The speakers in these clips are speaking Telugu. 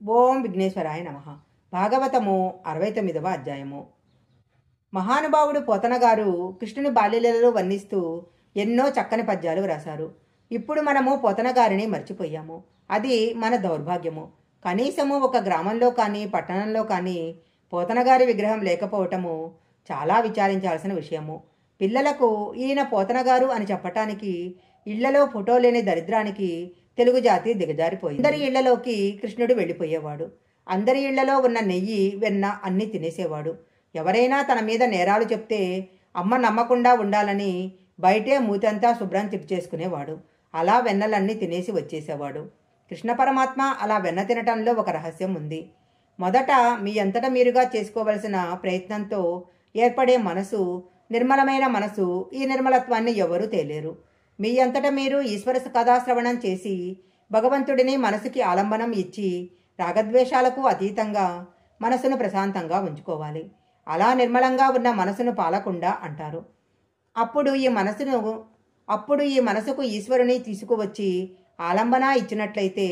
ఓం విఘ్నేశ్వరాయ నమః. భాగవతము 69వ అధ్యాయము. మహానుభావుడు పోతనగారు కృష్ణుని బాల్యలీలలో వర్ణిస్తూ ఎన్నో చక్కని పద్యాలు వ్రాశారు. ఇప్పుడు మనము పోతనగారిని మర్చిపోయాము. అది మన దౌర్భాగ్యము. కనీసము ఒక గ్రామంలో కానీ పట్టణంలో కానీ పోతనగారి విగ్రహం లేకపోవటము చాలా విచారించాల్సిన విషయము. పిల్లలకు ఈయన పోతనగారు అని చెప్పటానికి ఇళ్లలో ఫోటో లేని దరిద్రానికి తెలుగు జాతి దిగజారిపోయింది. అందరి ఇళ్లలోకి కృష్ణుడు వెళ్ళిపోయేవాడు. అందరి ఇళ్లలో ఉన్న నెయ్యి వెన్న అన్నీ తినేసేవాడు. ఎవరైనా తన మీద నేరాలు చెప్తే అమ్మ నమ్మకుండా ఉండాలని బయటే మూతంతా శుభ్రం చేసుకునేవాడు. అలా వెన్నలన్నీ తినేసి వచ్చేసేవాడు. కృష్ణ పరమాత్మ అలా వెన్న తినటంలో ఒక రహస్యం ఉంది. మొదట మీ అంతటా మీరుగా చేసుకోవలసిన ప్రయత్నంతో ఏర్పడే మనసు, నిర్మలమైన మనసు, ఈ నిర్మలత్వాన్ని ఎవరూ తేలేరు. మీ అంతటా మీరు ఈశ్వర కథాశ్రవణం చేసి భగవంతుడిని మనసుకి ఆలంబనం ఇచ్చి రాగద్వేషాలకు అతీతంగా మనసును ప్రశాంతంగా ఉంచుకోవాలి. అలా నిర్మలంగా ఉన్న మనసును పాలకుండా అంటారు. అప్పుడు ఈ మనసుకు ఈశ్వరుని తీసుకువచ్చి ఆలంబన ఇచ్చినట్లయితే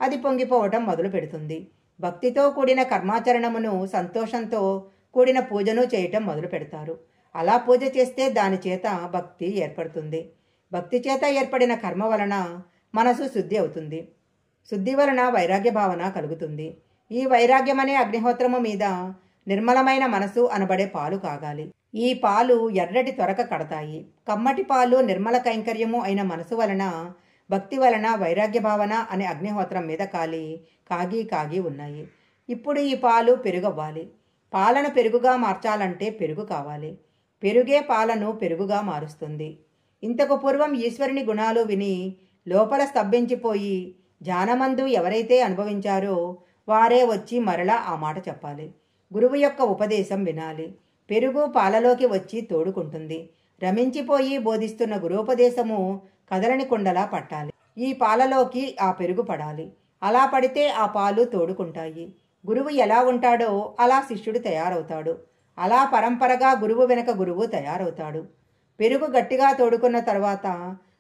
అది పొంగిపోవటం మొదలు పెడుతుంది. భక్తితో కూడిన కర్మాచరణమును, సంతోషంతో కూడిన పూజను చేయటం మొదలు పెడతారు. అలా పూజ చేస్తే దాని చేత భక్తి ఏర్పడుతుంది. భక్తి చేత ఏర్పడిన కర్మ వలన మనసు శుద్ధి అవుతుంది. శుద్ధి వలన వైరాగ్య భావన కలుగుతుంది. ఈ వైరాగ్యం అనే అగ్నిహోత్రము మీద నిర్మలమైన మనసు అనబడే పాలు కాగాలి. ఈ పాలు ఎర్రటి త్వరక కడతాయి. కమ్మటి పాలు నిర్మల కైంకర్యము అయిన మనసు వలన, భక్తి వలన వైరాగ్య భావన అనే అగ్నిహోత్రం మీద కాగి ఉన్నాయి. ఇప్పుడు ఈ పాలు పెరుగవ్వాలి. పాలను పెరుగుగా మార్చాలంటే పెరుగు కావాలి. పెరుగే పాలను పెరుగుగా మారుస్తుంది. ఇంతకు పూర్వం ఈశ్వరుని గుణాలు విని లోపల స్తబ్భించిపోయి ధ్యానమందు ఎవరైతే అనుభవించారో వారే వచ్చి మరలా ఆ మాట చెప్పాలి. గురువు యొక్క ఉపదేశం వినాలి. పెరుగు పాలలోకి వచ్చి తోడుకుంటుంది. రమించిపోయి బోధిస్తున్న గురుపదేశము కదలని కుండలా పట్టాలి. ఈ పాలలోకి ఆ పెరుగు పడాలి. అలా పడితే ఆ పాలు తోడుకుంటాయి. గురువు ఎలా ఉంటాడో అలా శిష్యుడు తయారవుతాడు. అలా పరంపరగా గురువు వెనక గురువు తయారవుతాడు. పెరుగు గట్టిగా తోడుకున్న తర్వాత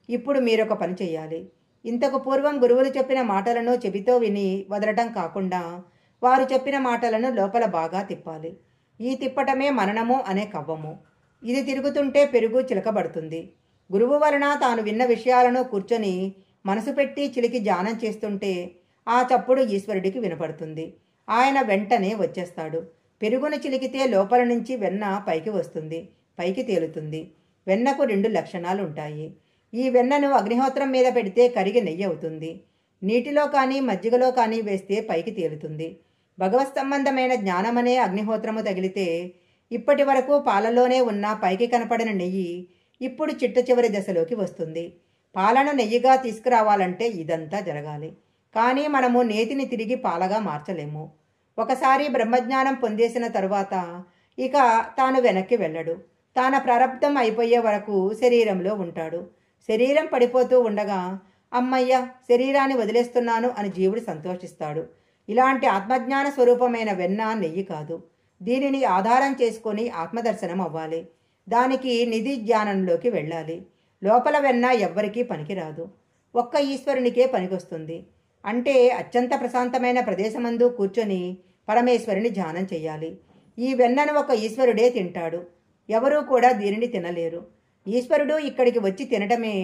ఇప్పుడు మీరొక పని చేయాలి. ఇంతకు పూర్వం గురువులు చెప్పిన మాటలను చెవితో విని వదలటం కాకుండా వారు చెప్పిన మాటలను లోపల బాగా తిప్పాలి. ఈ తిప్పటమే మననము అనే కవ్వము. ఇది తిరుగుతుంటే పెరుగు చిలకబడుతుంది. గురువు వలన తాను విన్న విషయాలను కూర్చొని మనసు పెట్టి చిలికి ధ్యానం చేస్తుంటే ఆ చప్పుడు ఈశ్వరుడికి వినపడుతుంది. ఆయన వెంటనే వచ్చేస్తాడు. పెరుగును చిలికితే లోపల నుంచి వెన్న పైకి వస్తుంది, పైకి తేలుతుంది. వెన్నకు 2 లక్షణాలు ఉంటాయి. ఈ వెన్నను అగ్నిహోత్రం మీద పెడితే కరిగి నెయ్యి అవుతుంది. నీటిలో కానీ మజ్జిగలో కానీ వేస్తే పైకి తేలుతుంది. భగవత్ సంబంధమైన జ్ఞానమనే అగ్నిహోత్రము తగిలితే ఇప్పటి వరకు పాలలోనే ఉన్న పైకి కనపడిన నెయ్యి ఇప్పుడు చిట్ట చివరి దశలోకి వస్తుంది. పాలను నెయ్యిగా తీసుకురావాలంటే ఇదంతా జరగాలి. కానీ మనము నేతిని తిరిగి పాలగా మార్చలేము. ఒకసారి బ్రహ్మజ్ఞానం పొందేసిన తరువాత ఇక తాను వెనక్కి వెళ్ళడు. తాన ప్రారంధం అయిపోయే వరకు శరీరంలో ఉంటాడు. శరీరం పడిపోతూ ఉండగా అమ్మయ్య శరీరాన్ని వదిలేస్తున్నాను అని జీవుడు సంతోషిస్తాడు. ఇలాంటి ఆత్మజ్ఞాన స్వరూపమైన వెన్న నెయ్యి కాదు. దీనిని ఆధారం చేసుకొని ఆత్మదర్శనం అవ్వాలి. దానికి నిధి జ్ఞానంలోకి వెళ్ళాలి. లోపల వెన్న ఎవ్వరికీ పనికిరాదు. ఒక్క ఈశ్వరునికే పనికొస్తుంది. అంటే అత్యంత ప్రశాంతమైన ప్రదేశమందు కూర్చొని పరమేశ్వరుని ధ్యానం చెయ్యాలి. ఈ వెన్నను ఒక ఈశ్వరుడే తింటాడు. ఎవరూ కూడా దీనిని తినలేరు. ఈశ్వరుడు ఇక్కడికి వచ్చి తినటమే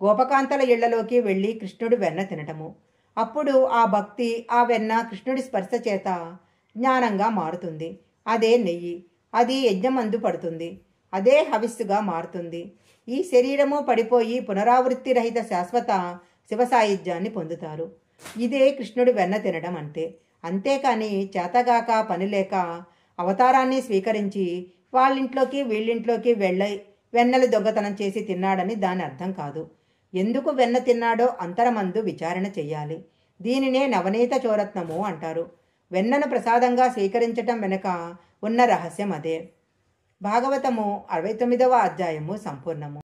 గోపకాంతల ఇళ్లలోకి వెళ్ళి కృష్ణుడు వెన్న తినటము. అప్పుడు ఆ భక్తి, ఆ వెన్న కృష్ణుడి స్పర్శ చేత జ్ఞానంగా మారుతుంది. అదే నెయ్యి. అది యజ్ఞమందు పడుతుంది. అదే హవిస్సుగా మారుతుంది. ఈ శరీరము పడిపోయి పునరావృత్తి రహిత శాశ్వత శివసాయుధ్యాన్ని పొందుతారు. ఇదే కృష్ణుడు వెన్న తినడం అంటే. అంతేకాని చేతగాక పనిలేక అవతారాన్ని స్వీకరించి వాళ్ళింట్లోకి వీళ్ళింట్లోకి వెన్నెలు దొంగతనం చేసి తిన్నాడని దాని అర్థం కాదు. ఎందుకు వెన్న తిన్నాడో అంతరమందు విచారణ చెయ్యాలి. దీనినే నవనీత చోరత్నము అంటారు. వెన్నను ప్రసాదంగా స్వీకరించటం వెనుక ఉన్న రహస్యం అదే. భాగవతము 69వ అధ్యాయము సంపూర్ణము.